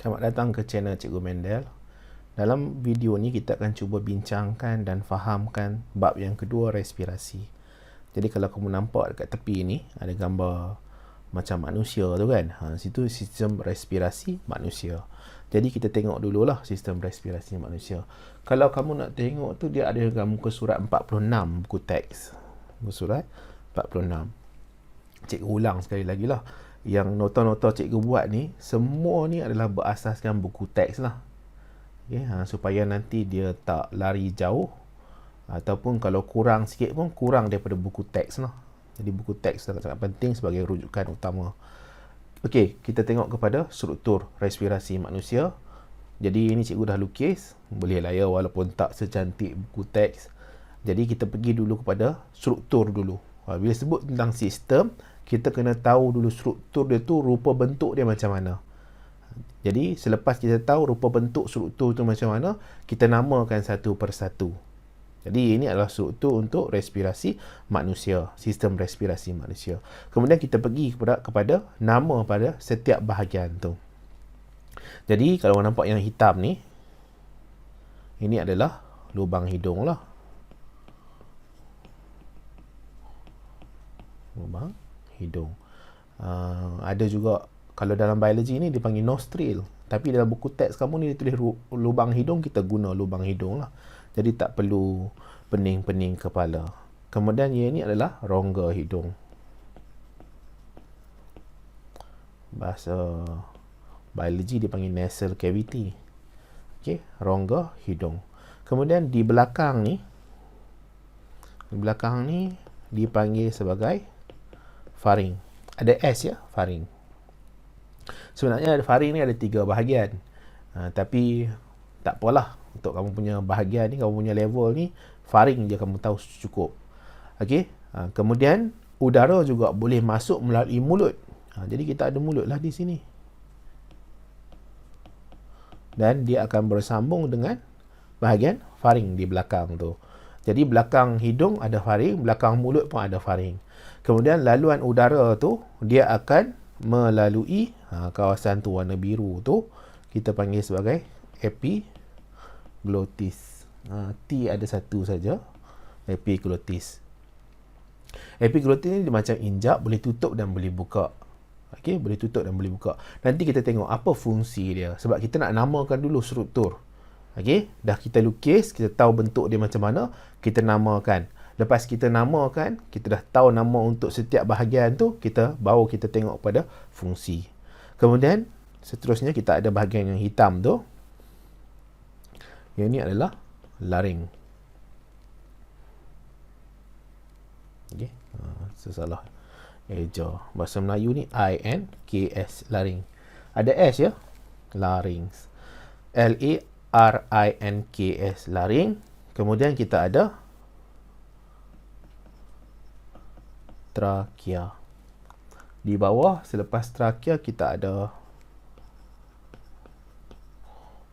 Selamat datang ke channel Cikgu Mendel. Dalam video ni kita akan cuba bincangkan dan fahamkan bab yang kedua, respirasi. Jadi kalau kamu nampak dekat tepi ni ada gambar macam manusia tu kan. Situ sistem respirasi manusia. Jadi kita tengok dululah sistem respirasi manusia. Kalau kamu nak tengok tu dia ada dalam muka surat 46 buku teks. Muka surat 46. Cikgu ulang sekali lagi lah. Yang nota-nota cikgu buat ni, semua ni adalah berasaskan buku teks lah. Okay, supaya nanti dia tak lari jauh. Ataupun kalau kurang sikit pun, kurang daripada buku teks lah. Jadi buku teks sangat-sangat penting sebagai rujukan utama. Okey, kita tengok kepada struktur respirasi manusia. Jadi ini cikgu dah lukis. Boleh lah ya, walaupun tak secantik buku teks. Jadi kita pergi dulu kepada struktur dulu. Bila sebut tentang sistem, kita kena tahu dulu struktur dia tu, rupa bentuk dia macam mana. Jadi selepas kita tahu rupa bentuk struktur tu macam mana, kita namakan satu persatu. Jadi ini adalah struktur untuk respirasi manusia, sistem respirasi manusia. Kemudian kita pergi kepada nama pada setiap bahagian tu. Jadi kalau nampak yang hitam ni, ini adalah lubang hidung lah. Lubang hidung. Ada juga kalau dalam biologi ni dipanggil nostril, tapi dalam buku teks kamu ni dia tulis lubang hidung, kita guna lubang hidung lah. Jadi tak perlu pening-pening kepala. Kemudian ini adalah rongga hidung. Bahasa biologi dipanggil nasal cavity. Okey, rongga hidung. Kemudian di belakang ni dipanggil sebagai faring. Ada S ya, faring. Sebenarnya faring ni ada 3 bahagian. Tapi tak apalah, untuk kamu punya bahagian ni, kamu punya level ni, faring je kamu tahu cukup. Okey. Kemudian udara juga boleh masuk melalui mulut. Jadi kita ada mulut lah di sini. Dan dia akan bersambung dengan bahagian faring di belakang tu. Jadi belakang hidung ada faring, belakang mulut pun ada faring. Kemudian laluan udara tu, dia akan melalui kawasan tu warna biru tu, kita panggil sebagai epiglottis. T ada satu saja, epiglottis. Epiglottis ni dia macam injap, boleh tutup dan boleh buka. Okey, boleh tutup dan boleh buka. Nanti kita tengok apa fungsi dia, sebab kita nak namakan dulu struktur. Okey, dah kita lukis, kita tahu bentuk dia macam mana, kita namakan. Lepas kita namakan, kita dah tahu nama untuk setiap bahagian tu, baru kita tengok pada fungsi. Kemudian seterusnya kita ada bahagian yang hitam tu. Yang ini adalah laring. Okey, salah eja. Bahasa Melayu ni I-N-K-S, laring. Ada S ya, larynx. L-A-R-I-N-K-S, laring. Kemudian kita ada trakea. Di bawah, selepas trakea, kita ada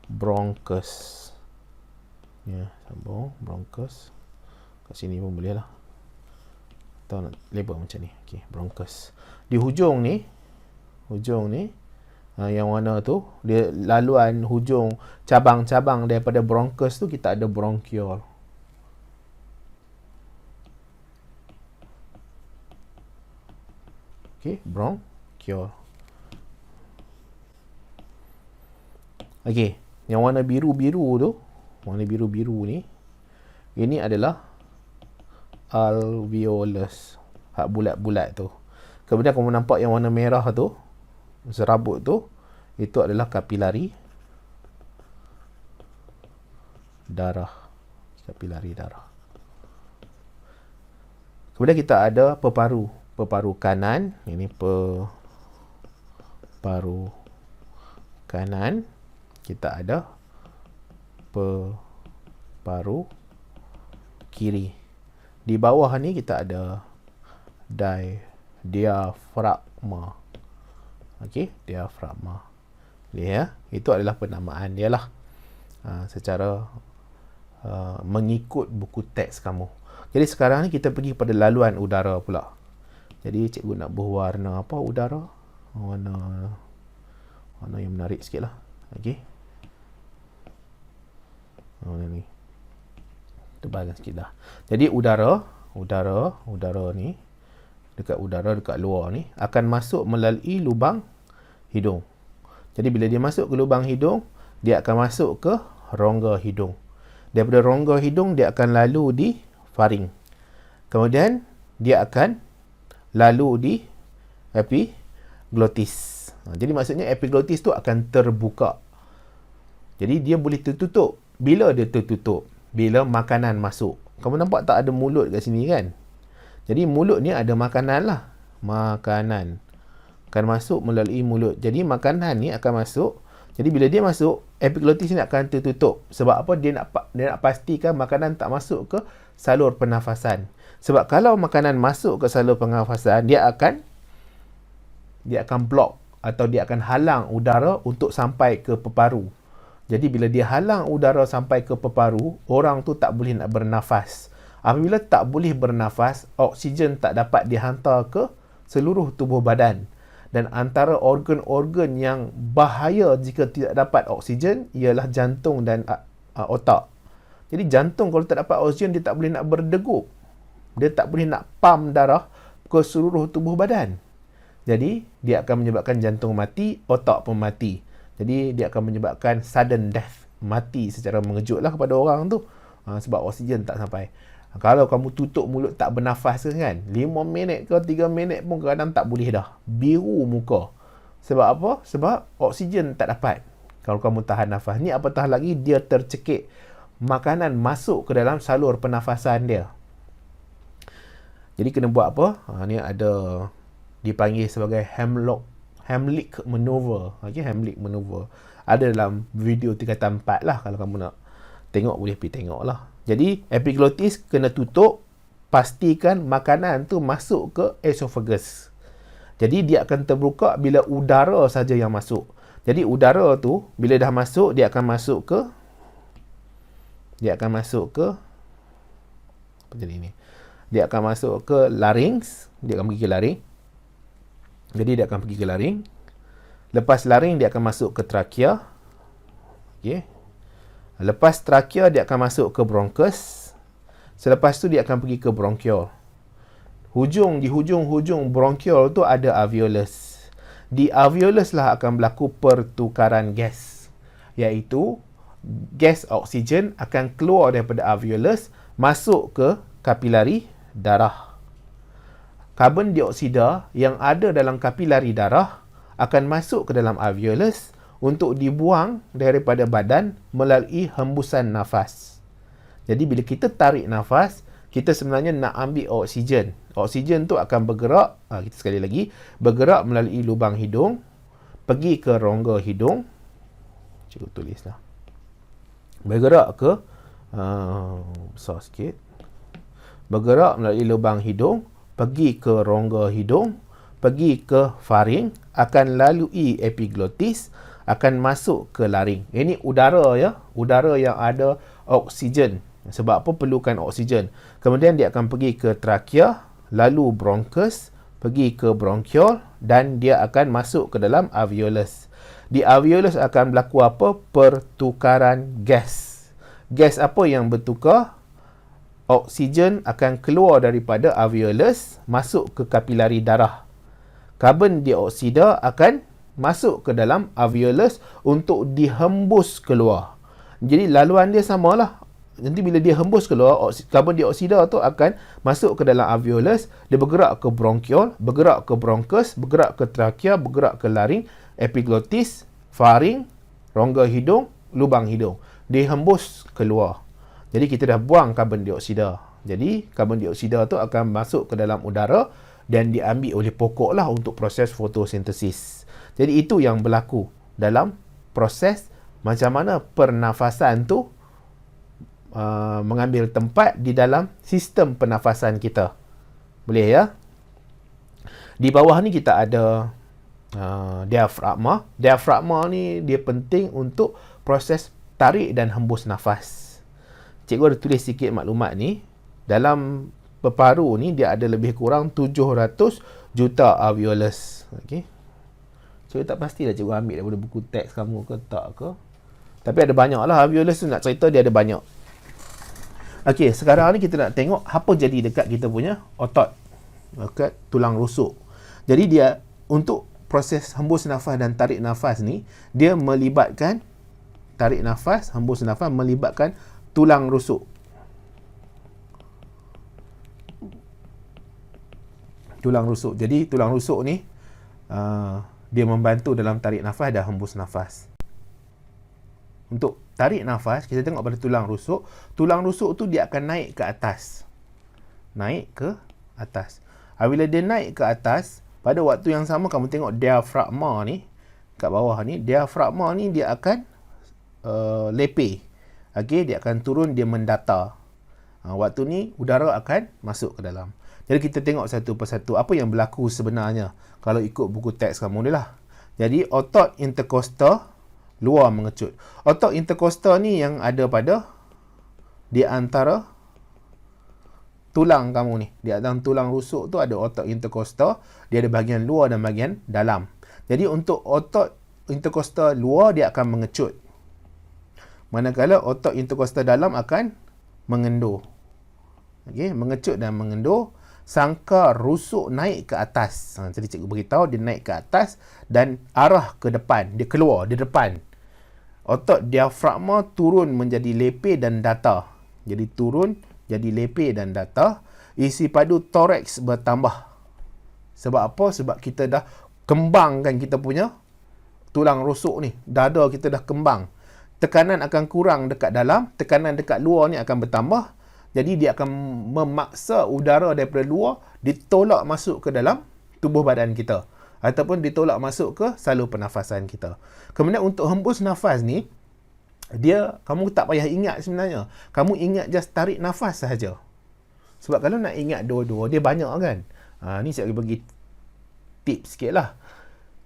bronchus. Ya, sambung bronchus. Kat sini pun boleh lah. Atau nak label macam ni. Okey, bronchus. Di hujung ni, yang warna tu, dia laluan hujung cabang-cabang daripada bronchus tu, kita ada bronchiole. Okey, bronchiole. Okey, yang warna biru-biru tu, warna biru-biru ni, ini adalah alveolus. Hak bulat-bulat tu. Kemudian kamu nampak yang warna merah tu, serabut tu, itu adalah kapilari darah. Kapilari darah. Kemudian kita ada peparu. Peparu kanan, ini peparu kanan. Kita ada peparu kiri. Di bawah ni kita ada diafragma. Okey, diafragma. Ya, itu adalah penamaan dia lah. Secara mengikut buku teks kamu. Jadi sekarang ni kita pergi pada laluan udara pula. Jadi cikgu nak berwarna apa udara? Warna yang menarik sikit lah. Okey. Ni. Tebalkan sikit dah. Jadi udara ni dekat luar ni akan masuk melalui lubang hidung. Jadi bila dia masuk ke lubang hidung, dia akan masuk ke rongga hidung. Daripada rongga hidung dia akan lalu di faring. Kemudian dia akan lalu di epiglottis. Jadi maksudnya epiglottis tu akan terbuka. Jadi dia boleh tertutup. Bila dia tertutup? Bila makanan masuk. Kamu nampak tak ada mulut kat sini kan? Jadi mulut ni ada makanan lah. Makanan akan masuk melalui mulut. Jadi makanan ni akan masuk. Jadi bila dia masuk, epiglottis ni akan tertutup. Sebab apa? Dia nak pastikan makanan tak masuk ke salur pernafasan. Sebab kalau makanan masuk ke salur pernafasan, dia akan block atau dia akan halang udara untuk sampai ke peparu. Jadi bila dia halang udara sampai ke peparu, orang tu tak boleh nak bernafas. Apabila tak boleh bernafas, oksigen tak dapat dihantar ke seluruh tubuh badan. Dan antara organ-organ yang bahaya jika tidak dapat oksigen ialah jantung dan otak. Jadi jantung kalau tak dapat oksigen, dia tak boleh nak berdegup. Dia tak boleh nak pump darah ke seluruh tubuh badan. Jadi dia akan menyebabkan jantung mati, otak pun mati. Jadi dia akan menyebabkan sudden death, mati secara mengejutlah kepada orang tu, sebab oksigen tak sampai. Kalau kamu tutup mulut tak bernafas kan, 5 minit ke 3 minit pun kadang tak boleh dah. Biru muka. Sebab apa? Sebab oksigen tak dapat. Kalau kamu tahan nafas. Ni apatah lagi dia tercekik. Makanan masuk ke dalam salur pernafasan dia. Jadi kena buat apa? Ni ada dipanggil sebagai Heimlich maneuver. Okay, Heimlich maneuver. Ada dalam video tingkatan 4 lah. Kalau kamu nak tengok, boleh pergi tengok lah. Jadi epiglottis kena tutup. Pastikan makanan tu masuk ke esophagus. Jadi dia akan terbuka bila udara saja yang masuk. Jadi udara tu bila dah masuk, dia akan masuk ke apa jadi ni? Dia akan masuk ke larynx. Dia akan pergi ke laring. Jadi dia akan pergi ke laring. Lepas laring dia akan masuk ke trachea. Okey. Lepas trachea dia akan masuk ke bronchus. Selepas tu dia akan pergi ke bronchiole. Di hujung bronchiole tu ada alveolus. Di alveolus lah akan berlaku pertukaran gas. Iaitu gas oksigen akan keluar daripada alveolus masuk ke kapilari darah. Karbon dioksida yang ada dalam kapilari darah akan masuk ke dalam alveolus untuk dibuang daripada badan melalui hembusan nafas. Jadi bila kita tarik nafas, kita sebenarnya nak ambil oksigen. Oksigen tu akan bergerak, kita sekali lagi, bergerak melalui lubang hidung, pergi ke rongga hidung. Cikgu tulislah. Bergerak ke, besar sikit. Bergerak melalui lubang hidung, pergi ke rongga hidung, pergi ke faring, akan lalui epiglottis, akan masuk ke laring. Ini udara ya, udara yang ada oksigen. Sebab apa? Perlukan oksigen. Kemudian dia akan pergi ke trachea, lalu bronchus, pergi ke bronchiole dan dia akan masuk ke dalam alveolus. Di alveolus akan berlaku apa? Pertukaran gas. Gas apa yang bertukar? Oksigen akan keluar daripada alveolus masuk ke kapilari darah. Karbon dioksida akan masuk ke dalam alveolus untuk dihembus keluar. Jadi laluan dia samalah. Nanti bila dia hembus keluar, karbon dioksida tu akan masuk ke dalam alveolus, dia bergerak ke bronchiole, bergerak ke bronchus, bergerak ke trachea, bergerak ke laring, epiglottis, faring, rongga hidung, lubang hidung. Dihembus keluar. Jadi kita dah buang karbon dioksida. Jadi karbon dioksida tu akan masuk ke dalam udara dan diambil oleh pokok lah untuk proses fotosintesis. Jadi itu yang berlaku dalam proses macam mana pernafasan tu mengambil tempat di dalam sistem pernafasan kita. Boleh ya? Di bawah ni kita ada diafragma. Diafragma ni dia penting untuk proses tarik dan hembus nafas. Cikgu ada tulis sikit maklumat ni. Dalam peparu ni dia ada lebih kurang 700 juta alveolus. Okey. So tak pastilah cikgu ambil daripada buku teks kamu ke tak ke. Tapi ada banyak lah alveolus tu, nak cerita dia ada banyak. Okey, sekarang ni kita nak tengok apa jadi dekat kita punya otot, dekat tulang rusuk. Jadi dia untuk proses hembus nafas dan tarik nafas ni, dia melibatkan tarik nafas, hembus nafas melibatkan tulang rusuk. Tulang rusuk. Jadi tulang rusuk ni dia membantu dalam tarik nafas dan hembus nafas. Untuk tarik nafas, kita tengok pada tulang rusuk. Tulang rusuk tu dia akan naik ke atas. Naik ke atas. Bila dia naik ke atas, pada waktu yang sama kamu tengok diafragma ni, kat bawah ni, diafragma ni dia akan lepeh. Okey, dia akan turun, dia mendata. Waktu ni udara akan masuk ke dalam. Jadi kita tengok satu persatu apa yang berlaku sebenarnya kalau ikut buku teks kamu ni lah. Jadi otot interkostal luar mengecut. Otot interkostal ni yang ada pada di antara tulang kamu ni. Di antara tulang rusuk tu ada otot interkostal. Dia ada bahagian luar dan bahagian dalam. Jadi untuk otot interkostal luar dia akan mengecut. Manakala otot interkostal dalam akan mengendur. Okey, mengecut dan mengendur. Sangkar rusuk naik ke atas. Jadi cikgu beritahu dia naik ke atas dan arah ke depan. Dia keluar di depan. Otot diafragma turun menjadi lepeh dan data. Jadi turun jadi lepeh dan data. Isi padu toraks bertambah. Sebab apa? Sebab kita dah kembangkan kita punya tulang rusuk ni. Dada kita dah kembang. Tekanan akan kurang dekat dalam. Tekanan dekat luar ni akan bertambah. Jadi dia akan memaksa udara daripada luar ditolak masuk ke dalam tubuh badan kita. Ataupun ditolak masuk ke salur pernafasan kita. Kemudian untuk hembus nafas ni, dia kamu tak payah ingat sebenarnya. Kamu ingat just tarik nafas sahaja. Sebab kalau nak ingat dua-dua, dia banyak kan. Ni saya bagi tips sikit lah.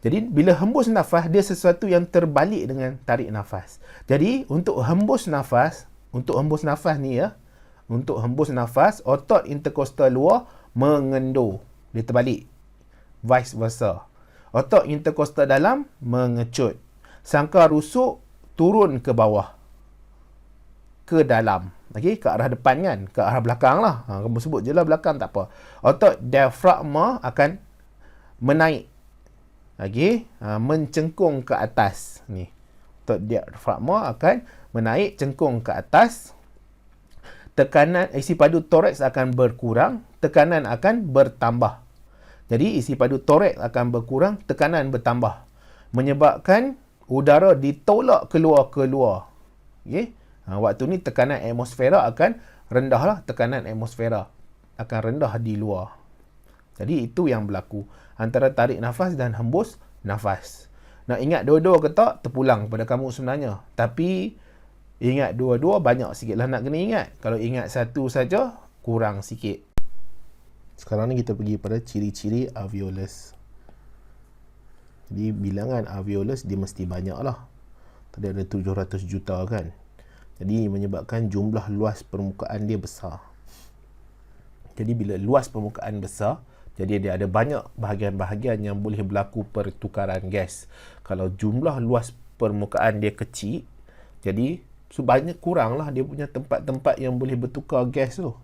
Jadi bila hembus nafas, dia sesuatu yang terbalik dengan tarik nafas. Jadi untuk hembus nafas ni ya, untuk hembus nafas, otot interkostal luar mengendur. Dia terbalik. Vice versa. Otot interkostal dalam mengecut. Sangkar rusuk turun ke bawah. Ke dalam. Okey, ke arah depan kan? Ke arah belakang lah. Kamu sebut je lah belakang, tak apa. Otot diafragma akan menaik. Okey, mencengkung ke atas. Ni. Otot diafragma akan menaik, cengkung ke atas. Tekanan isi padu toraks akan berkurang. Tekanan akan bertambah. Jadi isi padu toraks akan berkurang, tekanan bertambah. Menyebabkan udara ditolak keluar. Okay? Waktu ni tekanan atmosfera akan rendah lah. Tekanan atmosfera akan rendah di luar. Jadi itu yang berlaku antara tarik nafas dan hembus nafas. Nak ingat dua-dua ke tak, terpulang pada kamu sebenarnya. Tapi ingat dua-dua banyak sikit lah nak kena ingat. Kalau ingat satu saja, kurang sikit. Sekarang ni kita pergi pada ciri-ciri alveolus. Jadi bilangan alveolus dia mesti banyak lah. Tadi ada 700 juta kan. Jadi menyebabkan jumlah luas permukaan dia besar. Jadi bila luas permukaan besar, jadi dia ada banyak bahagian-bahagian yang boleh berlaku pertukaran gas. Kalau jumlah luas permukaan dia kecil, jadi banyak kurang lah dia punya tempat-tempat yang boleh bertukar gas tu.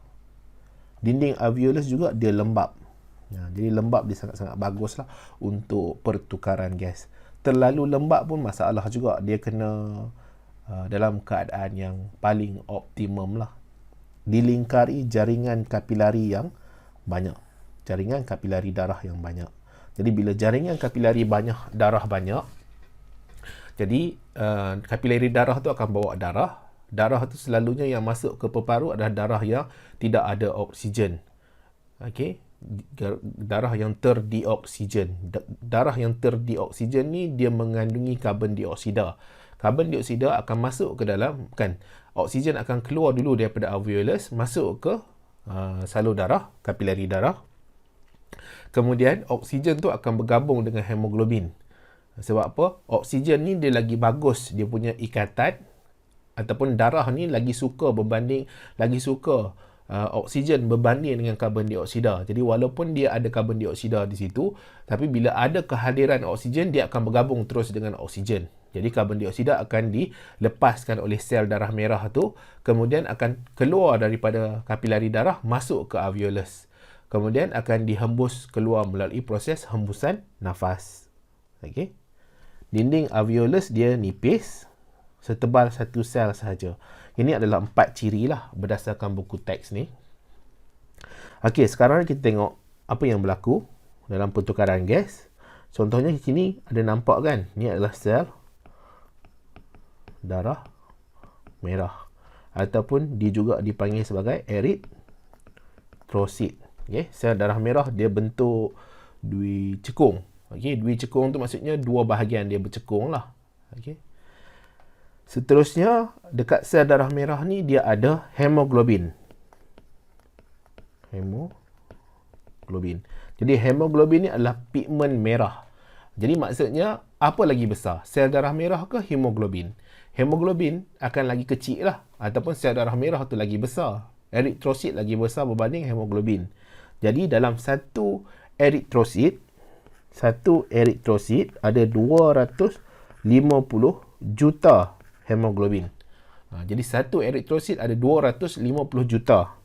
Dinding alveolus juga dia lembab. Jadi lembab dia sangat-sangat bagus lah untuk pertukaran gas. Terlalu lembab pun masalah juga. Dia kena dalam keadaan yang paling optimum lah. Dilingkari jaringan kapilari yang banyak. Jaringan kapilari darah yang banyak. Jadi bila jaringan kapilari banyak, darah banyak, jadi kapilari darah tu akan bawa darah. Darah tu selalunya yang masuk ke paru adalah darah yang tidak ada oksigen. Okey, darah yang terdioksigen. Darah yang terdioksigen ni dia mengandungi karbon dioksida. Karbon dioksida akan masuk ke dalam, kan, oksigen akan keluar dulu daripada alveolus, masuk ke salur darah, kapilari darah. Kemudian oksigen tu akan bergabung dengan hemoglobin. Sebab apa? Oksigen ni dia lagi bagus, dia punya ikatan, ataupun darah ni lagi suka oksigen berbanding dengan karbon dioksida. Jadi walaupun dia ada karbon dioksida di situ, tapi bila ada kehadiran oksigen, dia akan bergabung terus dengan oksigen. Jadi karbon dioksida akan dilepaskan oleh sel darah merah tu, kemudian akan keluar daripada kapilari darah masuk ke alveolus. Kemudian akan dihembus keluar melalui proses hembusan nafas. Okey. Dinding alveolus dia nipis, setebal satu sel sahaja. Ini adalah 4 ciri lah berdasarkan buku teks ni. Okey, sekarang kita tengok apa yang berlaku dalam pertukaran gas. Contohnya di sini ada nampak kan? Ni adalah sel darah merah. Ataupun dia juga dipanggil sebagai eritrosit. Okay? Sel darah merah dia bentuk dwicekung. Okay? Dwicekung tu maksudnya dua bahagian dia bercekung lah. Okay? Seterusnya, dekat sel darah merah ni dia ada hemoglobin. Hemoglobin. Jadi hemoglobin ni adalah pigmen merah. Jadi maksudnya apa lagi besar? Sel darah merah ke hemoglobin? Hemoglobin akan lagi kecil lah. Ataupun sel darah merah tu lagi besar. Eritrosit lagi besar berbanding hemoglobin. Jadi dalam satu eritrosit ada 250 juta hemoglobin. Jadi satu eritrosit ada 250 juta.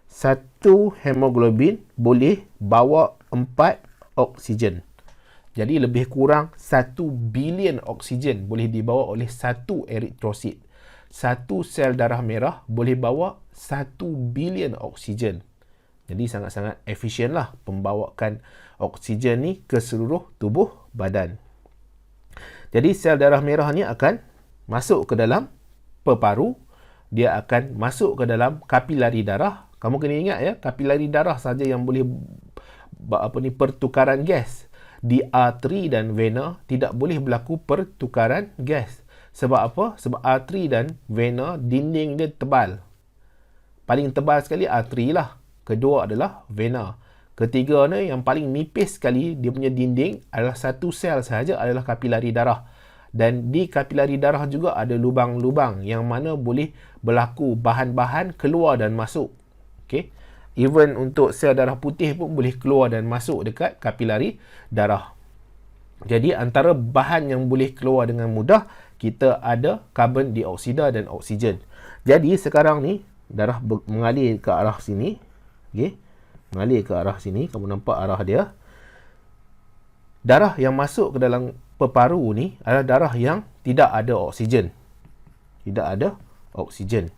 Satu hemoglobin boleh bawa 4 oksigen. Jadi lebih kurang 1 bilion oksigen boleh dibawa oleh satu eritrosit. Satu sel darah merah boleh bawa 1 bilion oksigen. Jadi sangat-sangat efisien lah pembawaan oksigen ni ke seluruh tubuh badan. Jadi sel darah merah ni akan masuk ke dalam peparu. Dia akan masuk ke dalam kapilari darah. Kamu kena ingat ya, kapilari darah saja yang boleh pertukaran gas. Di arteri dan vena tidak boleh berlaku pertukaran gas. Sebab apa? Sebab arteri dan vena dinding dia tebal. Paling tebal sekali arteri lah. Kedua adalah vena. Ketiga ni yang paling nipis sekali dia punya dinding adalah satu sel sahaja adalah kapilari darah. Dan di kapilari darah juga ada lubang-lubang yang mana boleh berlaku bahan-bahan keluar dan masuk. Okay? Even untuk sel darah putih pun boleh keluar dan masuk dekat kapilari darah. Jadi antara bahan yang boleh keluar dengan mudah, kita ada karbon dioksida dan oksigen. Jadi sekarang ni darah mengalir ke arah sini. Okay? Mengalir ke arah sini. Kamu nampak arah dia. Darah yang masuk ke dalam peparu ni adalah darah yang tidak ada oksigen. Tidak ada oksigen.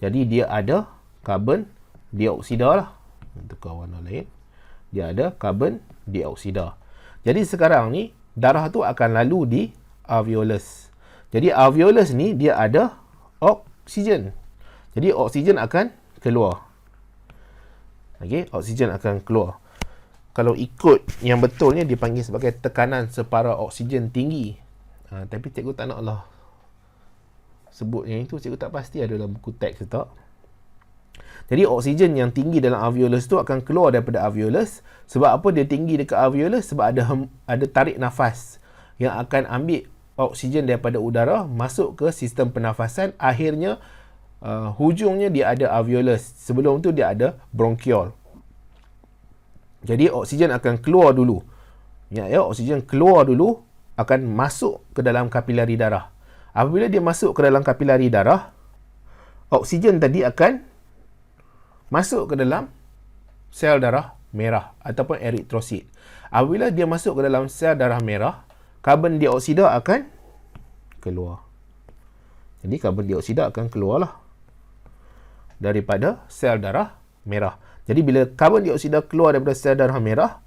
Jadi dia ada karbon dioksida lah. Tukar warna lain. Dia ada karbon dioksida. Jadi sekarang ni darah tu akan lalu di alveolus. Jadi alveolus ni dia ada oksigen. Jadi oksigen akan keluar. Okey, oksigen akan keluar. Kalau ikut yang betulnya dipanggil sebagai tekanan separa oksigen tinggi. Tapi cikgu tak naklah sebut yang itu. Cikgu tak pasti ada dalam buku teks tak. Jadi oksigen yang tinggi dalam alveolus tu akan keluar daripada alveolus. Sebab apa dia tinggi dekat alveolus? Sebab ada tarik nafas yang akan ambil oksigen daripada udara masuk ke sistem pernafasan. Akhirnya hujungnya dia ada alveolus. Sebelum tu dia ada bronchiol. Jadi oksigen akan keluar dulu. Ya, oksigen keluar dulu akan masuk ke dalam kapilari darah. Apabila dia masuk ke dalam kapilari darah, oksigen tadi akan masuk ke dalam sel darah merah ataupun eritrosit. Apabila dia masuk ke dalam sel darah merah, karbon dioksida akan keluar. Jadi karbon dioksida akan keluarlah daripada sel darah merah. Jadi bila karbon dioksida keluar daripada sel darah merah,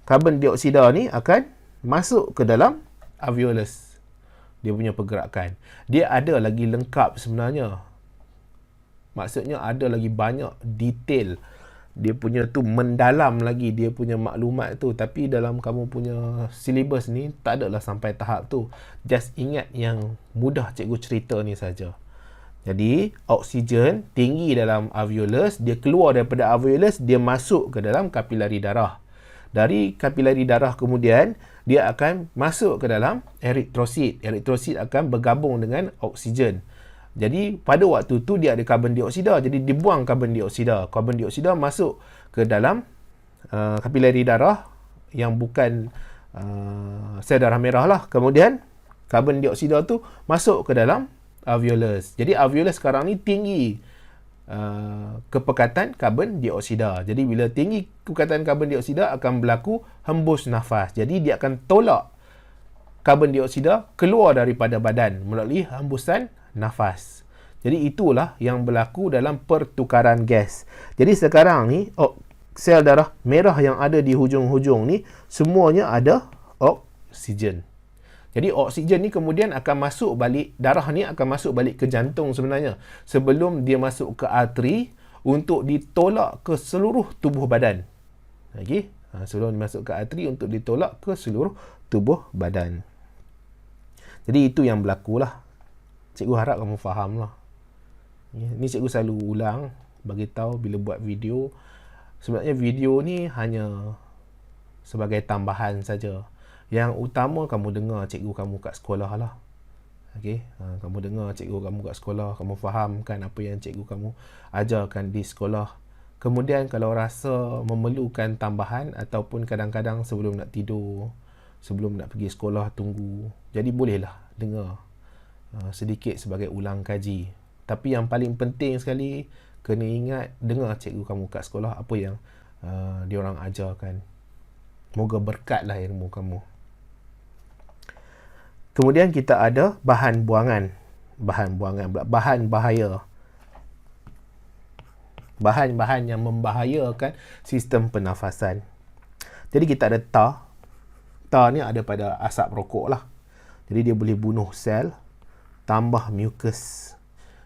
karbon dioksida ni akan masuk ke dalam alveolus. Dia punya pergerakan. Dia ada lagi lengkap sebenarnya. Maksudnya ada lagi banyak detail. Dia punya tu mendalam lagi dia punya maklumat tu. Tapi dalam kamu punya silibus ni tak adalah sampai tahap tu. Just ingat yang mudah cikgu cerita ni saja. Jadi oksigen tinggi dalam alveolus, dia keluar daripada alveolus, dia masuk ke dalam kapilari darah. Dari kapilari darah kemudian dia akan masuk ke dalam eritrosit. Eritrosit akan bergabung dengan oksigen. Jadi pada waktu tu dia ada karbon dioksida, jadi dibuang karbon dioksida. Karbon dioksida masuk ke dalam kapilari darah yang bukan sel darah merah lah. Kemudian karbon dioksida tu masuk ke dalam alveolus. Jadi alveolus sekarang ni tinggi kepekatan karbon dioksida. Jadi bila tinggi kepekatan karbon dioksida akan berlaku hembus nafas. Jadi dia akan tolak karbon dioksida keluar daripada badan melalui hembusan nafas. Jadi itulah yang berlaku dalam pertukaran gas. Jadi sekarang ni sel darah merah yang ada di hujung-hujung ni semuanya ada oksigen. Jadi oksigen ni kemudian akan masuk balik, darah ni akan masuk balik ke jantung sebenarnya sebelum dia masuk ke arteri untuk ditolak ke seluruh tubuh badan. Okey, sebelum dia masuk ke arteri untuk ditolak ke seluruh tubuh badan. Jadi itu yang berlaku lah. Cikgu harap kamu faham lah. Ni cikgu selalu ulang, bagi tahu bila buat video. Sebenarnya video ni hanya sebagai tambahan saja. Yang utama kamu dengar cikgu kamu kat sekolah lah. Okey, kamu dengar cikgu kamu kat sekolah, kamu fahamkan apa yang cikgu kamu ajarkan di sekolah. Kemudian kalau rasa memerlukan tambahan ataupun kadang-kadang sebelum nak tidur, sebelum nak pergi sekolah tunggu, jadi bolehlah dengar sedikit sebagai ulang kaji. Tapi yang paling penting sekali, kena ingat dengar cikgu kamu kat sekolah apa yang diorang ajarkan. Moga berkatlah ilmu kamu. Kemudian kita ada bahan buangan. Bahan bahaya. Bahan-bahan yang membahayakan sistem pernafasan. Jadi kita ada tar. Tar ni ada pada asap rokok lah. Jadi dia boleh bunuh sel, tambah mucus.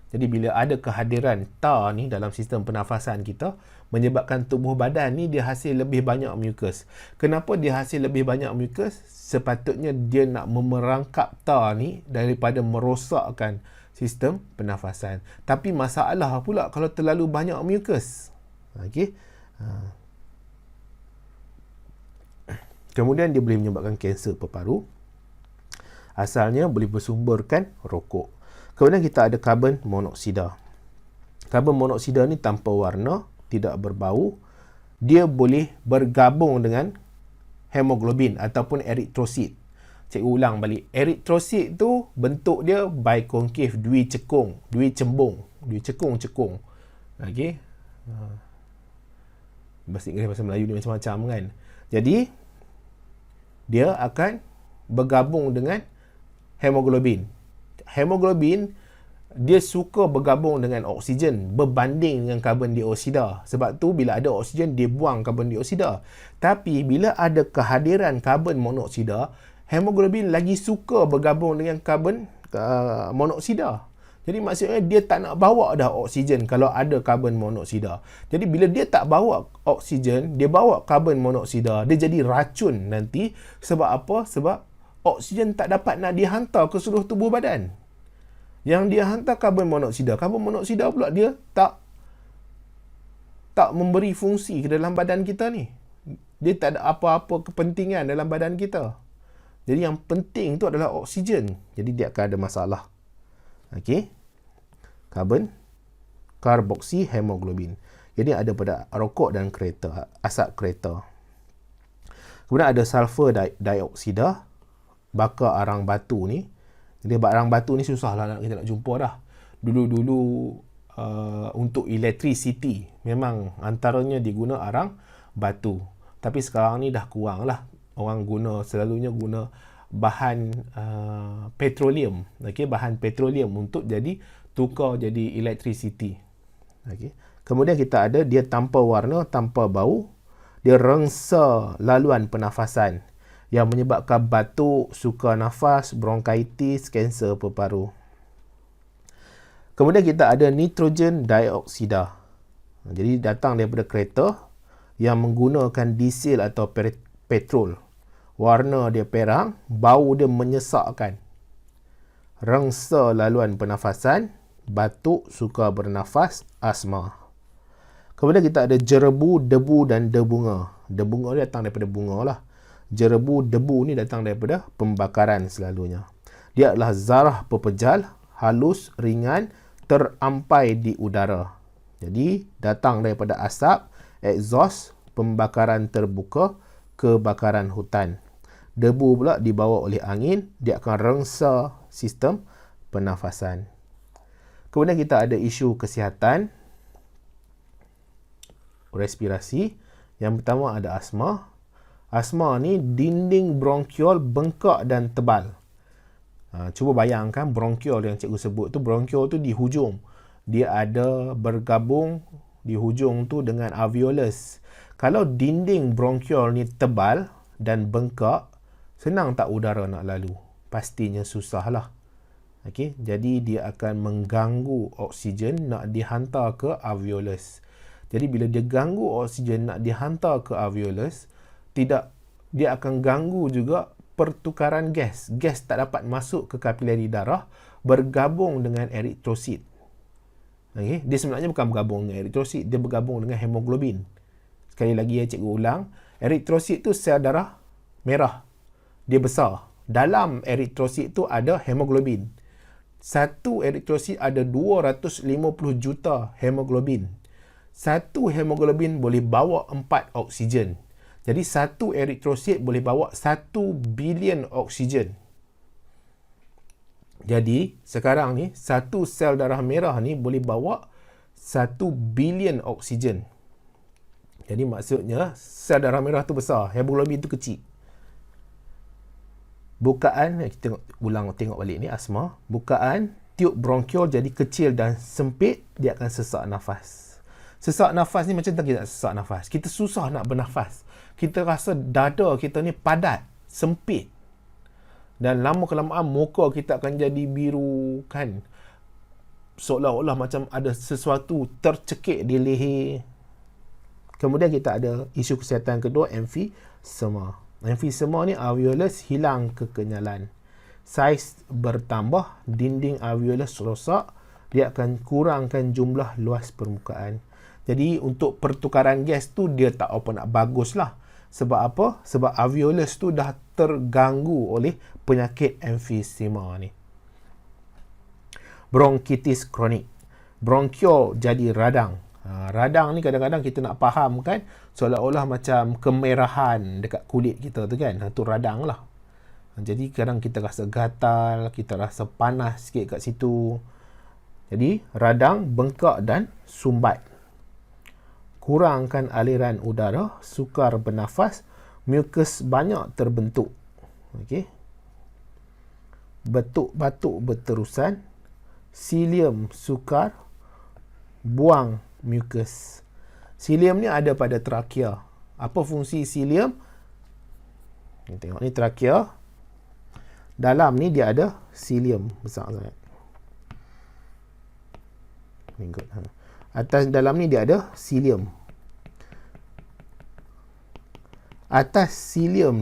Jadi bila ada kehadiran tar ni dalam sistem pernafasan kita, menyebabkan tubuh badan ni dia hasil lebih banyak mucus. Kenapa dia hasil lebih banyak mucus? Sepatutnya dia nak memerangkap tar ni daripada merosakkan sistem pernafasan. Tapi masalah pula kalau terlalu banyak mucus. Okey. Kemudian dia boleh menyebabkan kanser paru-paru. Asalnya boleh bersumberkan rokok. Kemudian kita ada karbon monoksida. Karbon monoksida ni tanpa warna, tidak berbau. Dia boleh bergabung dengan hemoglobin ataupun eritrosit. Cikgu ulang balik. Eritrosit tu bentuk dia bikonkave, dui cekung. Okey. Bahasa Inggeris, bahasa Melayu ni macam-macam kan. Jadi dia akan bergabung dengan hemoglobin. Hemoglobin dia suka bergabung dengan oksigen berbanding dengan karbon dioksida. Sebab tu bila ada oksigen dia buang karbon dioksida. Tapi bila ada kehadiran karbon monoksida, hemoglobin lagi suka bergabung dengan karbon monoksida. Jadi maksudnya dia tak nak bawa dah oksigen kalau ada karbon monoksida. Jadi bila dia tak bawa oksigen, dia bawa karbon monoksida, dia jadi racun nanti. Sebab apa? Sebab oksigen tak dapat nak dihantar ke seluruh tubuh badan. Yang dia hantar karbon monoksida. Karbon monoksida pula dia tak memberi fungsi ke dalam badan kita ni. Dia tak ada apa-apa kepentingan dalam badan kita. Jadi yang penting tu adalah oksigen. Jadi dia akan ada masalah. Okey. Karboksihemoglobin. Jadi ada pada rokok dan kereta, asap kereta. Kemudian ada sulfur dioksida, bakar arang batu ni. Jadi arang batu ni susah lah kita nak jumpa dah. Dulu-dulu untuk electricity memang antaranya diguna arang batu. Tapi sekarang ni dah kurang lah. Orang selalunya guna bahan petroleum. Okay? Bahan petroleum untuk tukar jadi electricity. Okay? Kemudian kita ada dia tanpa warna, tanpa bau. Dia rengsa laluan pernafasan yang menyebabkan batuk, sukar nafas, bronkitis, kanser paru-paru. Kemudian kita ada nitrogen dioksida. Jadi datang daripada kereta yang menggunakan diesel atau petrol. Warna dia perang, bau dia menyesakkan. Rengsa laluan pernafasan, batuk, sukar bernafas, asma. Kemudian kita ada jerebu, debu dan debunga. Debunga dia datang daripada bunga lah. Jerebu, debu ni datang daripada pembakaran selalunya. Dia adalah zarah pepejal, halus, ringan, terampai di udara. Jadi, datang daripada asap, exhaust, pembakaran terbuka, kebakaran hutan. Debu pula dibawa oleh angin, dia akan rengsa sistem pernafasan. Kemudian kita ada isu kesihatan, respirasi. Yang pertama ada asma. Asma ni dinding bronkiol bengkak dan tebal. Cuba bayangkan bronkiol yang cikgu sebut tu, bronkiol tu di hujung. Dia ada bergabung di hujung tu dengan alveolus. Kalau dinding bronkiol ni tebal dan bengkak, senang tak udara nak lalu? Pastinya susah lah. Okay? Jadi dia akan mengganggu oksigen nak dihantar ke alveolus. Jadi bila dia ganggu oksigen nak dihantar ke alveolus, dia akan ganggu juga pertukaran gas. Gas tak dapat masuk ke kapilari darah, bergabung dengan eritrosit. Okay? Dia sebenarnya bukan bergabung dengan eritrosit, dia bergabung dengan hemoglobin. Sekali lagi cikgu ulang, eritrosit tu sel darah merah. Dia besar. Dalam eritrosit tu ada hemoglobin. Satu eritrosit ada 250 juta hemoglobin. Satu hemoglobin boleh bawa 4 oksigen. Jadi satu eritrosit boleh bawa 1 bilion oksigen. Jadi sekarang ni satu sel darah merah ni boleh bawa 1 bilion oksigen. Jadi maksudnya sel darah merah tu besar, hemoglobin tu kecil. Bukaan, kita tengok balik ni asma. Bukaan tiub bronkiol jadi kecil dan sempit, dia akan sesak nafas. Sesak nafas ni macam tak kita nak sesak nafas. Kita susah nak bernafas. Kita rasa dada kita ni padat, sempit. Dan lama-kelamaan muka kita akan jadi biru kan. Seolah-olah macam ada sesuatu tercekik di leher. Kemudian kita ada isu kesihatan kedua, emfisema. Emfisema ni alveolus hilang kekenyalan. Saiz bertambah, dinding alveolus rosak, dia akan kurangkan jumlah luas permukaan. Jadi untuk pertukaran gas tu dia tak apa nak bagus lah. Sebab apa? Sebab alveolus tu dah terganggu oleh penyakit emfisema ni. Bronkitis kronik. Bronkiol jadi radang. Radang ni kadang-kadang kita nak faham kan, seolah-olah macam kemerahan dekat kulit kita tu kan. Itu radang lah. Jadi kadang kita rasa gatal, kita rasa panas sikit kat situ. Jadi radang, bengkak dan sumbat. Kurangkan aliran udara, sukar bernafas, mukus banyak terbentuk. Okey. Batuk-batuk berterusan, silium sukar, buang mukus. Silium ni ada pada trakea. Apa fungsi silium? Kita tengok ni trakea. Dalam ni dia ada silium besar sangat. Atas dalam ni dia ada silium. Atas silium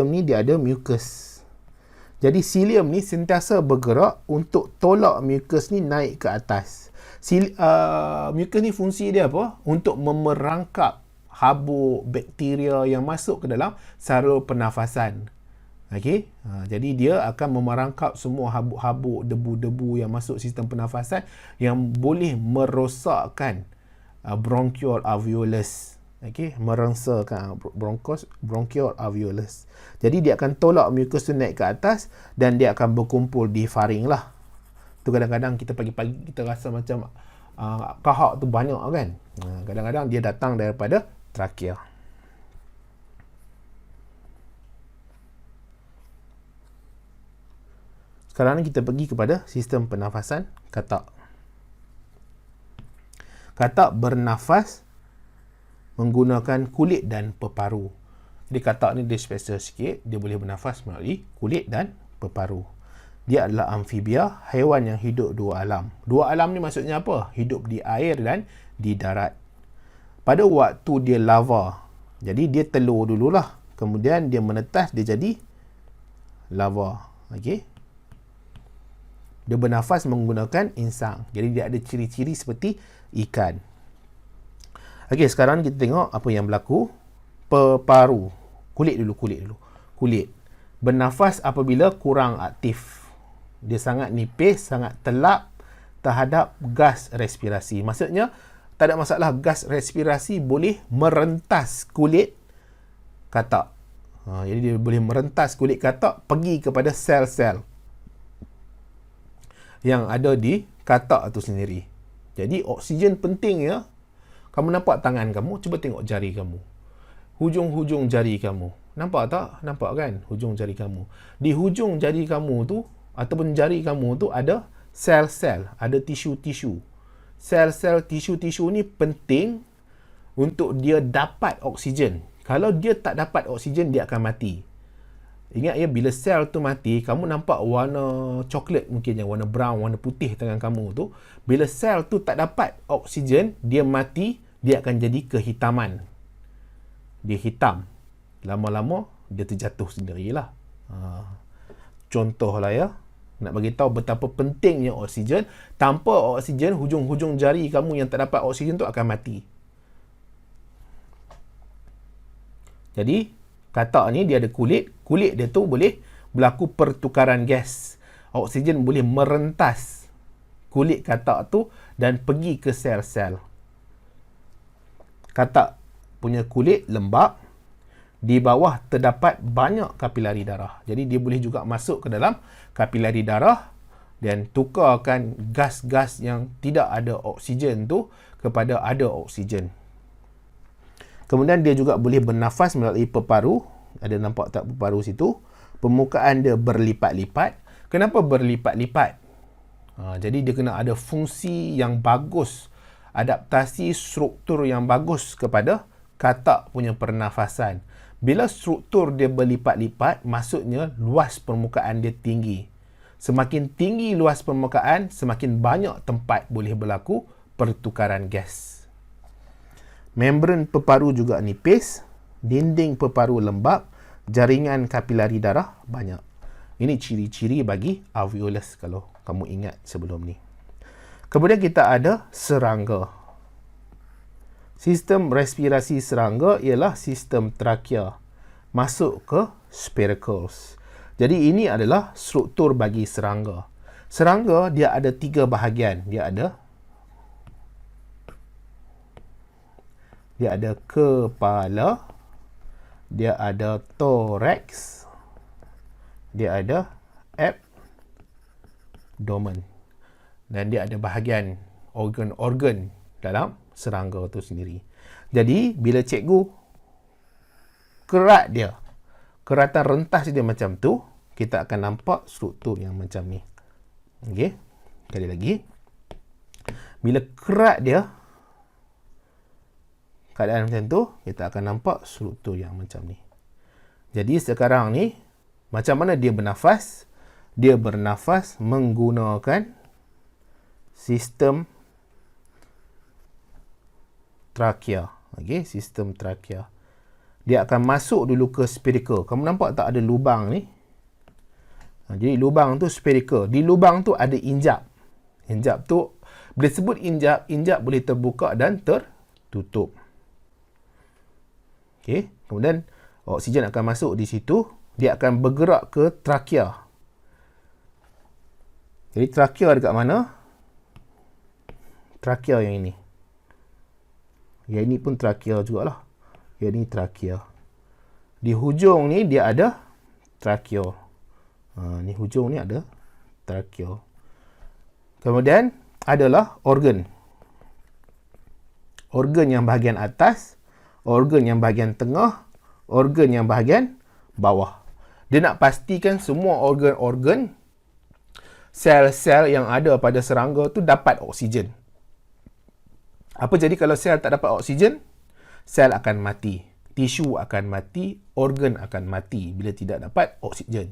ni dia ada mukus. Jadi silium ni sentiasa bergerak untuk tolak mukus ni naik ke atas. Mukus ni fungsi dia apa? Untuk memerangkap habuk bakteria yang masuk ke dalam saluran pernafasan. Okey, jadi dia akan memerangkap semua habuk-habuk, debu-debu yang masuk sistem pernafasan yang boleh merosakkan bronchial alveolus. Okey, merengsakan bronchial alveolus. Jadi dia akan tolak mukus tu naik ke atas dan dia akan berkumpul di faring lah. Tu kadang-kadang kita pagi-pagi kita rasa macam kahak tu banyak kan. Kadang-kadang dia datang daripada trakea. Sekarang ni kita pergi kepada sistem pernafasan katak. Katak bernafas menggunakan kulit dan peparu. Jadi katak ni dia special sikit, dia boleh bernafas melalui kulit dan peparu. Dia adalah amfibia, haiwan yang hidup dua alam. Dua alam ni maksudnya apa? Hidup di air dan di darat. Pada waktu dia larva, jadi dia telur dululah, kemudian dia menetas, dia jadi larva. Okey. Dia bernafas menggunakan insang. Jadi dia ada ciri-ciri seperti ikan. Okey, sekarang kita tengok apa yang berlaku. Peparu. Kulit dulu. Kulit. Bernafas apabila kurang aktif. Dia sangat nipis, sangat telap terhadap gas respirasi. Maksudnya, tak ada masalah, gas respirasi boleh merentas kulit katak. Jadi dia boleh merentas kulit katak pergi kepada sel-sel yang ada di katak itu sendiri. Jadi oksigen penting ya. Kamu nampak tangan kamu, cuba tengok jari kamu. Hujung-hujung jari kamu. Nampak tak? Nampak kan hujung jari kamu. Di hujung jari kamu tu ataupun jari kamu tu ada sel-sel, ada tisu-tisu. Sel-sel tisu-tisu ni penting untuk dia dapat oksigen. Kalau dia tak dapat oksigen, dia akan mati. Ingat ya, bila sel tu mati, kamu nampak warna coklat mungkin yang warna brown, warna putih tangan kamu tu. Bila sel tu tak dapat oksigen, dia mati, dia akan jadi kehitaman. Dia hitam. Lama-lama, dia terjatuh sendirilah. Contohlah ya, nak bagi tahu betapa pentingnya oksigen. Tanpa oksigen, hujung-hujung jari kamu yang tak dapat oksigen tu akan mati. Jadi, katak ni dia ada kulit. Kulit dia tu boleh berlaku pertukaran gas. Oksigen boleh merentas kulit katak tu dan pergi ke sel-sel. Katak punya kulit lembap. Di bawah terdapat banyak kapilari darah. Jadi dia boleh juga masuk ke dalam kapilari darah dan tukarkan gas-gas yang tidak ada oksigen tu kepada ada oksigen. Kemudian dia juga boleh bernafas melalui peparu. Ada nampak tak peparu situ? Permukaan dia berlipat-lipat. Kenapa berlipat-lipat? Jadi dia kena ada fungsi yang bagus. Adaptasi struktur yang bagus kepada katak punya pernafasan. Bila struktur dia berlipat-lipat, maksudnya luas permukaan dia tinggi. Semakin tinggi luas permukaan, semakin banyak tempat boleh berlaku pertukaran gas. Membran peparu juga nipis, dinding peparu lembap, jaringan kapilari darah banyak. Ini ciri-ciri bagi alveolus kalau kamu ingat sebelum ni. Kemudian kita ada serangga. Sistem respirasi serangga ialah sistem trakea masuk ke spiracles. Jadi ini adalah struktur bagi serangga. Serangga dia ada 3 bahagian. Dia ada kepala, dia ada thorax, dia ada abdomen. Dan dia ada bahagian organ-organ dalam serangga tu sendiri. Jadi, bila cikgu kerat dia, keratan rentas dia macam tu, kita akan nampak struktur yang macam ni. Okey, sekali lagi. Bila kerat dia, keadaan macam tu, kita akan nampak struktur yang macam ni. Jadi, sekarang ni, macam mana dia bernafas? Dia bernafas menggunakan sistem trakea. Okey, sistem trakea. Dia akan masuk dulu ke spiracle. Kamu nampak tak ada lubang ni? Jadi lubang tu spiracle. Di lubang tu ada injap. Injap tu, bila sebut injap, injap boleh terbuka dan tertutup. Okey, kemudian oksigen akan masuk di situ. Dia akan bergerak ke trakea. Jadi trakea dekat mana? Trakea yang ini. Yang ini pun trakea jugalah. Yang ini trakea. Di hujung ni dia ada trakea. Ni hujung ni ada trakea. Kemudian adalah organ. Organ yang bahagian atas, organ yang bahagian tengah, organ yang bahagian bawah. Dia nak pastikan semua organ-organ, sel-sel yang ada pada serangga tu dapat oksigen. Apa jadi kalau sel tak dapat oksigen? Sel akan mati. Tisu akan mati. Organ akan mati bila tidak dapat oksigen.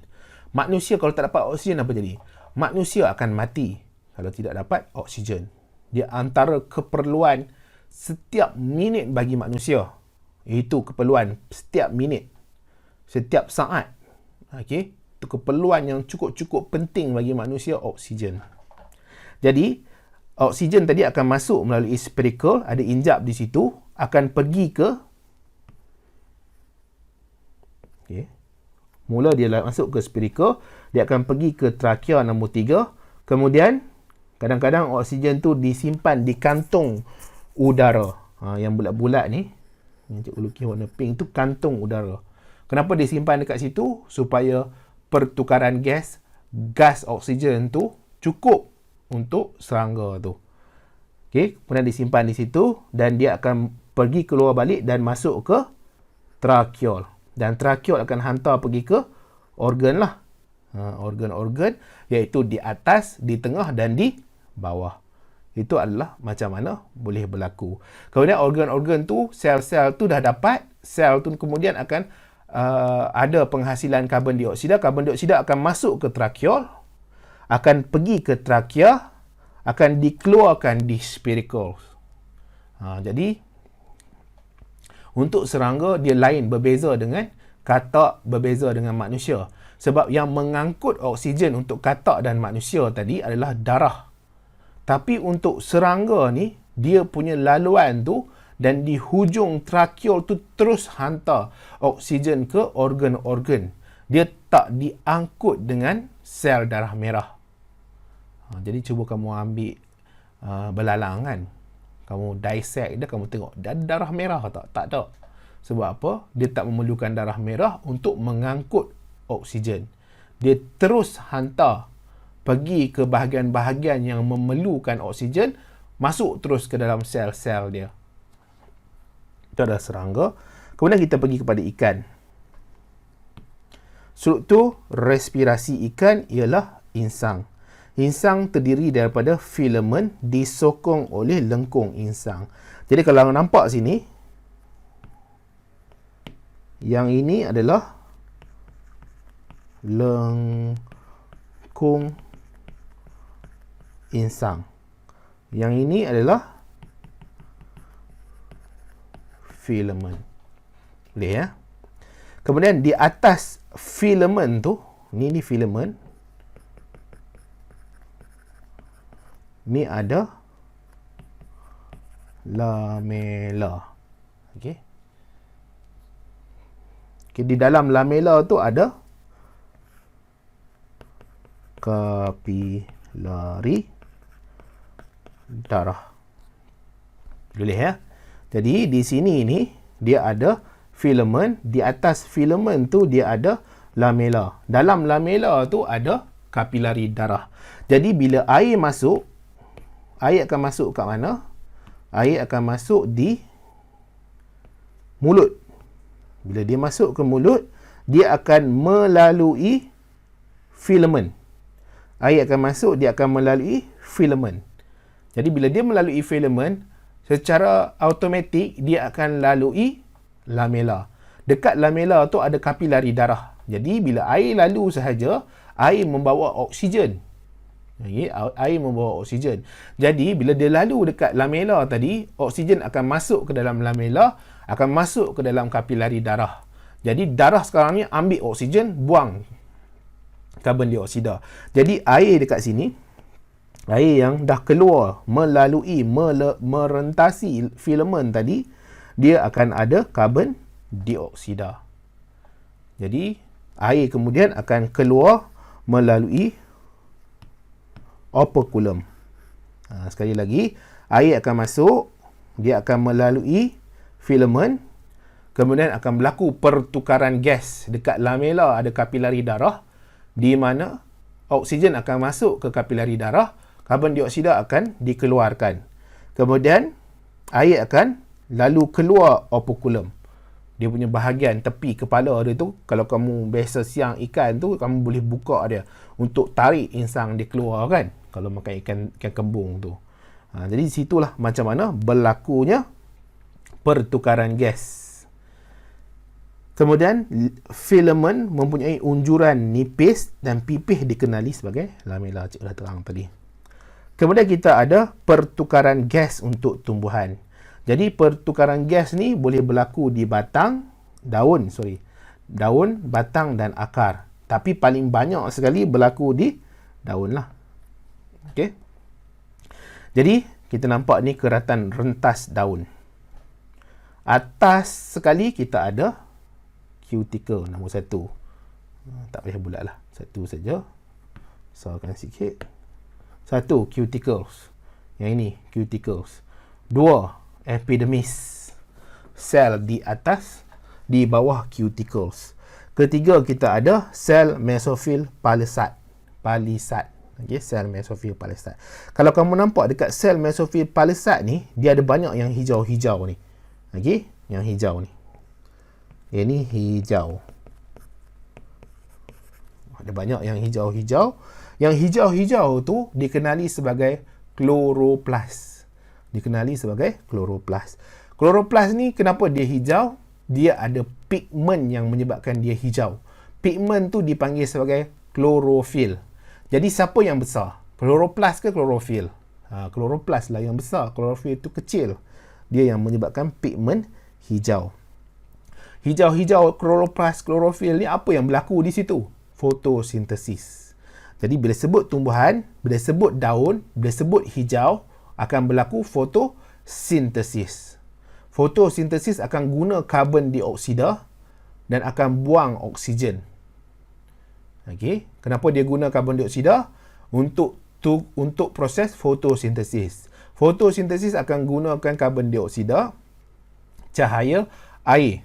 Manusia kalau tak dapat oksigen apa jadi? Manusia akan mati kalau tidak dapat oksigen. Dia antara keperluan setiap minit bagi manusia. Itu keperluan setiap minit. Setiap saat. Okey? Itu keperluan yang cukup-cukup penting bagi manusia, oksigen. Jadi, oksigen tadi akan masuk melalui spiracle, ada injap di situ, akan pergi ke mula dia masuk ke spiracle, dia akan pergi ke trakea nombor 3. Kemudian kadang-kadang oksigen tu disimpan di kantung udara. Yang bulat-bulat ni, yang cikgu lukis warna pink tu kantung udara. Kenapa disimpan dekat situ? Supaya pertukaran gas oksigen tu cukup untuk serangga tu. Okey, kemudian disimpan di situ dan dia akan pergi keluar balik dan masuk ke trakeol. Dan trakeol akan hantar pergi ke organ lah. Organ-organ iaitu di atas, di tengah dan di bawah. Itu adalah macam mana boleh berlaku. Kemudian organ-organ tu, sel-sel tu dah dapat, sel tu kemudian akan ada penghasilan karbon dioksida. Karbon dioksida akan masuk ke trakeol, akan pergi ke trakea, akan dikeluarkan di spiracle. Jadi untuk serangga dia lain, berbeza dengan katak, berbeza dengan manusia. Sebab yang mengangkut oksigen untuk katak dan manusia tadi adalah darah. Tapi untuk serangga ni, dia punya laluan tu dan di hujung trakeol tu terus hantar oksigen ke organ-organ. Dia tak diangkut dengan sel darah merah. Jadi cuba kamu ambil belalang kan. Kamu dissect dia, kamu tengok ada darah merah tak? Tak ada. Sebab apa? Dia tak memerlukan darah merah untuk mengangkut oksigen. Dia terus hantar pergi ke bahagian-bahagian yang memerlukan oksigen, masuk terus ke dalam sel-sel dia. Itu adalah serangga. Kemudian kita pergi kepada ikan. Struktur respirasi ikan ialah insang. Insang terdiri daripada filamen disokong oleh lengkung insang. Jadi kalau nampak sini, yang ini adalah lengkung insang. Yang ini adalah filamen. Boleh ya? Kemudian di atas filamen tu, ni filamen. Ni ada lamela. Okey. Di dalam lamela tu ada kapilari darah. Boleh ya? Jadi di sini ni dia ada filamen, di atas filamen tu dia ada lamela. Dalam lamela tu ada kapilari darah. Jadi bila air masuk, air akan masuk kat mana? Air akan masuk di mulut. Bila dia masuk ke mulut, dia akan melalui filamen. Air akan masuk, dia akan melalui filamen. Jadi bila dia melalui filamen, secara automatik dia akan lalui lamela. Dekat lamela tu ada kapilari darah. Jadi bila air lalu sahaja, air membawa oksigen. Air membawa oksigen. Jadi bila dia lalu dekat lamela tadi, oksigen akan masuk ke dalam lamela, akan masuk ke dalam kapilari darah. Jadi darah sekarang ni ambil oksigen, buang karbon dioksida. Jadi air dekat sini, air yang dah keluar melalui merentasi filamen tadi, dia akan ada karbon dioksida. Jadi air kemudian akan keluar melalui operculum. Sekali lagi, air akan masuk, dia akan melalui filamen, kemudian akan berlaku pertukaran gas. Dekat lamela ada kapilari darah, di mana oksigen akan masuk ke kapilari darah, karbon dioksida akan dikeluarkan. Kemudian air akan lalu keluar operculum. Dia punya bahagian tepi kepala dia tu, kalau kamu biasa siang ikan tu, kamu boleh buka dia untuk tarik insang dia keluar kan, kalau makan ikan kembung tu. Jadi situlah macam mana berlakunya pertukaran gas. Kemudian filamen mempunyai unjuran nipis dan pipih dikenali sebagai lamela. Cikgu dah terang tadi. Kemudian kita ada pertukaran gas untuk tumbuhan. Jadi pertukaran gas ni boleh berlaku di daun, batang dan akar. Tapi paling banyak sekali berlaku di daun lah. Okey. Jadi kita nampak ni keratan rentas daun. Atas sekali kita ada cuticle nombor 1. Tak payah bulat lah. Satu saja. Besarkan sikit. Satu, cuticles. Yang ini, cuticles. Dua, epidermis. Sel di atas, di bawah cuticles. Ketiga, kita ada sel mesofil palisad. Okay, sel mesofil palisad. Kalau kamu nampak dekat sel mesofil palisad ni, dia ada banyak yang hijau-hijau ni. Okay, yang hijau ni. Ini hijau. Ada banyak yang hijau-hijau. Yang hijau-hijau tu dikenali sebagai kloroplas. Kloroplas ni kenapa dia hijau? Dia ada pigmen yang menyebabkan dia hijau. Pigmen tu dipanggil sebagai klorofil. Jadi siapa yang besar? Kloroplas ke klorofil? Kloroplas lah yang besar. Klorofil tu kecil. Dia yang menyebabkan pigmen hijau. Hijau-hijau kloroplas, klorofil ni apa yang berlaku di situ? Fotosintesis. Jadi bila sebut tumbuhan, bila sebut daun, bila sebut hijau, akan berlaku fotosintesis. Fotosintesis akan guna karbon dioksida dan akan buang oksigen. Okey, kenapa dia guna karbon dioksida? Untuk proses fotosintesis. Fotosintesis akan gunakan karbon dioksida, cahaya, air.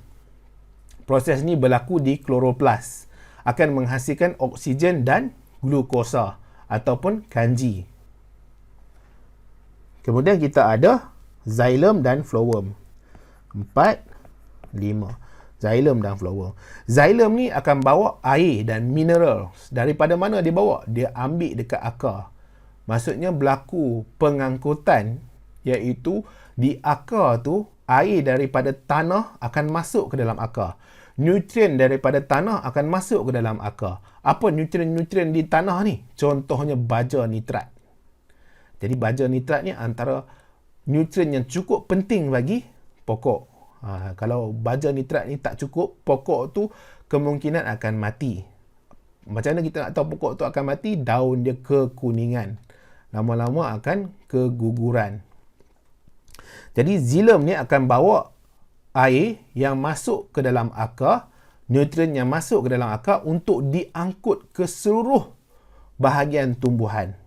Proses ni berlaku di kloroplas. Akan menghasilkan oksigen dan glukosa ataupun kanji. Kemudian kita ada xylem dan phloem. 4, 5. Xylem dan phloem. Xylem ni akan bawa air dan mineral. Daripada mana dia bawa? Dia ambil dekat akar. Maksudnya berlaku pengangkutan, iaitu di akar tu air daripada tanah akan masuk ke dalam akar. Nutrien daripada tanah akan masuk ke dalam akar. Apa nutrien-nutrien di tanah ni? Contohnya baja nitrat. Jadi baja nitrat ni antara nutrien yang cukup penting bagi pokok. Kalau baja nitrat ni tak cukup, pokok tu kemungkinan akan mati. Macam mana kita nak tahu pokok tu akan mati? Daun dia kekuningan. Lama-lama akan keguguran. Jadi xylem ni akan bawa air yang masuk ke dalam akar, nutrien yang masuk ke dalam akar untuk diangkut ke seluruh bahagian tumbuhan.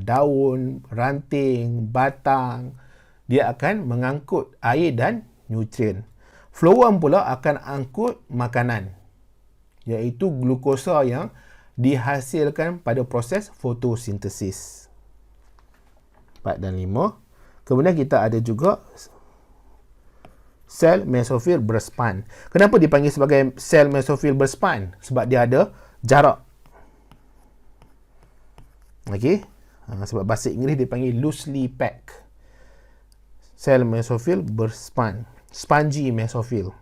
Daun, ranting, batang, dia akan mengangkut air dan nutrien. Phloem pula akan angkut makanan, iaitu glukosa yang dihasilkan pada proses fotosintesis. 4 dan 5. Kemudian kita ada juga sel mesofil berspan. Kenapa dipanggil sebagai sel mesofil berspan? Sebab dia ada jarak. Okey. Sebab bahasa Inggeris dipanggil loosely packed. Sel mesofil berspan. Spongy mesofil.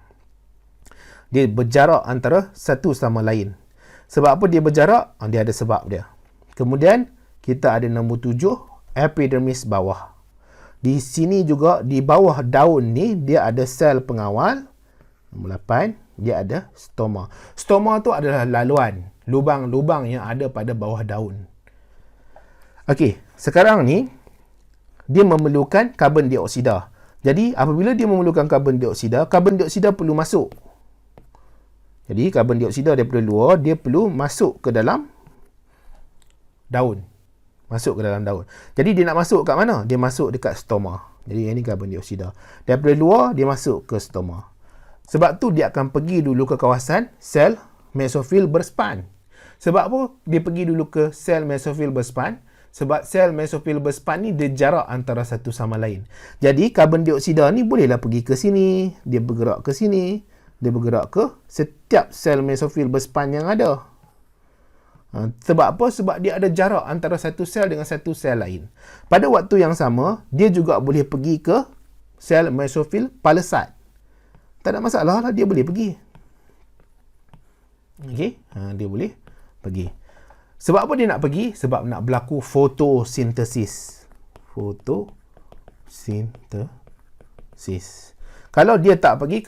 Dia berjarak antara satu sama lain. Sebab apa dia berjarak? Dia ada sebab dia. Kemudian kita ada nombor 7, epidermis bawah. Di sini juga, di bawah daun ni, dia ada sel pengawal. Nombor 8, dia ada stoma. Stoma tu adalah laluan, lubang-lubang yang ada pada bawah daun. Okey, sekarang ni, dia memerlukan karbon dioksida. Jadi, apabila dia memerlukan karbon dioksida perlu masuk. Jadi, karbon dioksida daripada luar, dia perlu masuk ke dalam daun. Masuk ke dalam daun. Jadi dia nak masuk kat mana? Dia masuk dekat stoma. Jadi ini karbon dioksida. Daripada luar dia masuk ke stoma. Sebab tu dia akan pergi dulu ke kawasan sel mesofil berspan. Sebab apa dia pergi dulu ke sel mesofil berspan? Sebab sel mesofil berspan ni dia jarak antara satu sama lain. Jadi karbon dioksida ni bolehlah pergi ke sini, dia bergerak ke sini, dia bergerak ke setiap sel mesofil berspan yang ada. Sebab apa? Sebab dia ada jarak antara satu sel dengan satu sel lain. Pada waktu yang sama, dia juga boleh pergi ke sel mesofil palisad. Tak ada masalah lah, dia boleh pergi. Okey, dia boleh pergi. Sebab apa dia nak pergi? Sebab nak berlaku fotosintesis. Fotosintesis. Kalau dia tak pergi,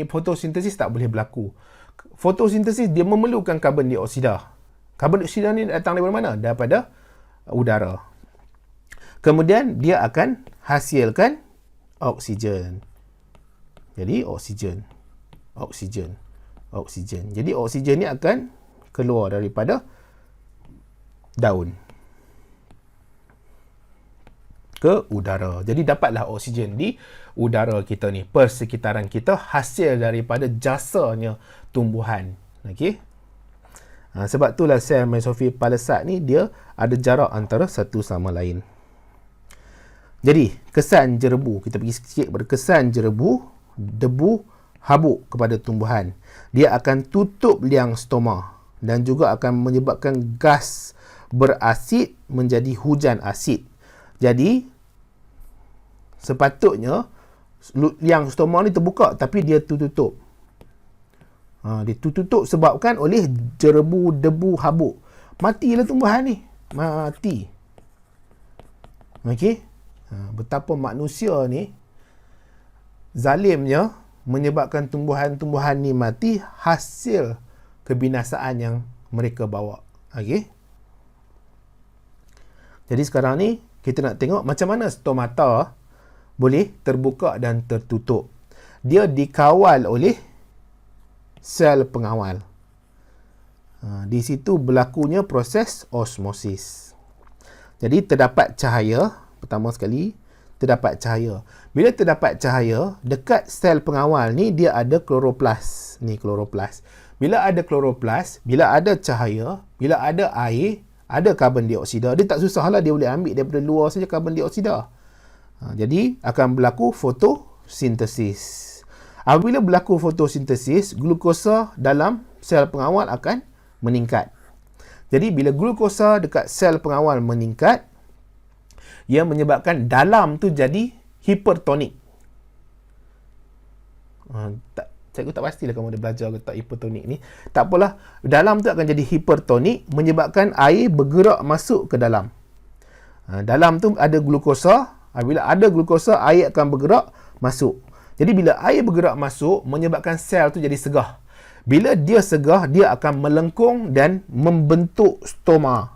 fotosintesis tak boleh berlaku. Fotosintesis dia memerlukan karbon dioksida. Karbon dioksida ni datang daripada mana? Daripada udara. Kemudian dia akan hasilkan oksigen. Jadi oksigen. Jadi oksigen ni akan keluar daripada daun ke udara. Jadi dapatlah oksigen di udara kita ni, persekitaran kita, hasil daripada jasanya tumbuhan. Okey. Sebab itulah sel mesofil palesat ni dia ada jarak antara satu sama lain. Jadi, kesan jerebu. Kita pergi sikit pada kesan jerebu, debu, habuk kepada tumbuhan. Dia akan tutup liang stoma dan juga akan menyebabkan gas berasid menjadi hujan asid. Jadi, sepatutnya liang stoma ni terbuka tapi dia tertutup. Dia tertutup sebabkan oleh jerebu, debu, habuk. Matilah tumbuhan ni. Mati. Okey. Betapa manusia ni zalimnya menyebabkan tumbuhan-tumbuhan ni mati hasil kebinasaan yang mereka bawa. Okey. Jadi sekarang ni kita nak tengok macam mana stomata boleh terbuka dan tertutup. Dia dikawal oleh sel pengawal. Di situ berlakunya proses osmosis. Jadi terdapat cahaya. Pertama sekali, terdapat cahaya. Bila terdapat cahaya, dekat sel pengawal ni dia ada kloroplas. Ni kloroplas. Bila ada kloroplas, bila ada cahaya, bila ada air, ada karbon dioksida. Dia tak susahlah, dia boleh ambil daripada luar saja karbon dioksida. Jadi akan berlaku fotosintesis. Apabila berlaku fotosintesis, glukosa dalam sel pengawal akan meningkat. Jadi bila glukosa dekat sel pengawal meningkat, ia menyebabkan dalam tu jadi hipertonik. Cikgu tak pastilah kamu ada belajar ke tak hipertonik ni. Tak apalah, dalam tu akan jadi hipertonik menyebabkan air bergerak masuk ke dalam. Dalam tu ada glukosa. Bila ada glukosa, air akan bergerak masuk. Jadi bila air bergerak masuk, menyebabkan sel tu jadi segah. Bila dia segah, dia akan melengkung dan membentuk stoma.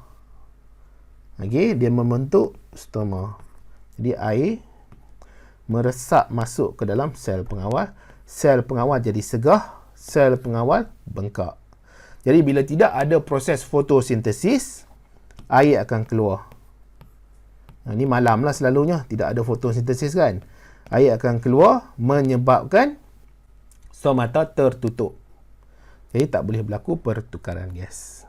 Okey, dia membentuk stoma. Jadi air meresap masuk ke dalam sel pengawal. Sel pengawal jadi segah, sel pengawal bengkak. Jadi bila tidak ada proses fotosintesis, air akan keluar. Ini malam lah selalunya, tidak ada fotosintesis kan. Air akan keluar menyebabkan stomata tertutup. Jadi tak boleh berlaku pertukaran gas.